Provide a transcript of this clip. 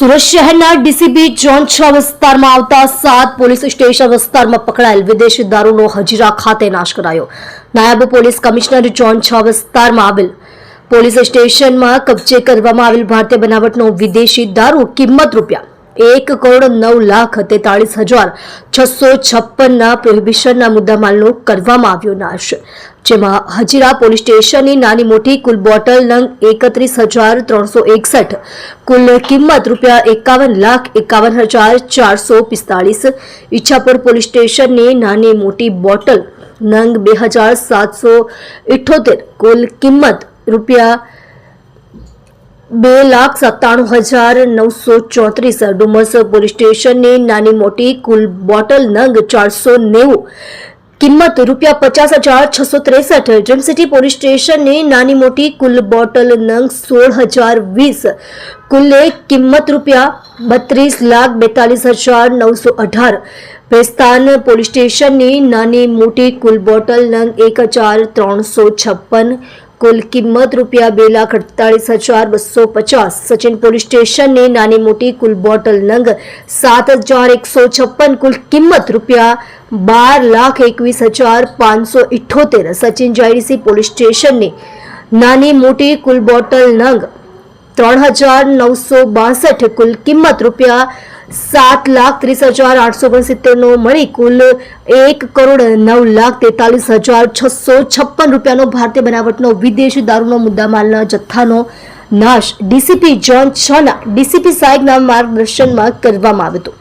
સુરત શહેરના DCP zone 6 વિસ્તારમાં આવતા 7 પોલીસ સ્ટેશન વિસ્તારમાં પકડાયેલ વિદેશી દારૂનો હજીરા ખાતે નાશ કરાયો। નાયબ પોલીસ કમિશનર ઝોન 6 વિસ્તારમાં આવેલ પોલીસ સ્ટેશનમાં કબજે કરવામાં આવેલ ભારતીય બનાવટનો વિદેશી દારૂ કિંમત રૂપિયા 1,09,43,656 પ્રોહિબિશનના મુદ્દામાલનો કરવામાં આવ્યો નાશ, જેમાં હજીરા પોલીસ સ્ટેશનની નાની મોટી કુલ બોટલ નંગ 31,361, કુલ કિંમત રૂપિયા 51,51,445, ઈચ્છાપુર પોલીસ સ્ટેશનની નાની મોટી બોટલ નંગ 2,778, કુલ કિંમત રૂપિયા 2,97,934, ડુમસ પોલીસ સ્ટેશનની નાની મોટી કુલ બોટલ નંગ 490, કિંમત રૂપિયા 50,663, ડ્રીમ સિટી પોલીસ સ્ટેશનની નાની મોટી કુલ બોટલ નંગ 16,020, કુલ કિંમત રૂપિયા 32,42,918, ભેસ્તાન પોલીસ સ્ટેશનની નાની મોટી કુલ બોટલ નંગ 1,356, કુલ કિંમત રૂપિયા 2,48,250, સચિન પોલીસ સ્ટેશનની નાની મોટી કુલ બોટલ નંગ 7,156, કુલ કિંમત રૂપિયા 12,21,578, સચિન JDC પોલીસ સ્ટેશનની નાની મોટી કુલ બોટલ નંગ 3,962, કુલ કિંમત રૂપિયા 7,30,869 મળી કુલ 1,09,43,656 રૂપિયાનો ભારતીય બનાવટનો વિદેશી દારૂનો મુદ્દામાલના જથ્થાનો નાશ ડીસીપી ઝોન 6ના ડીસીપી સાહેબના માર્ગદર્શનમાં કરવામાં આવ્યો હતો।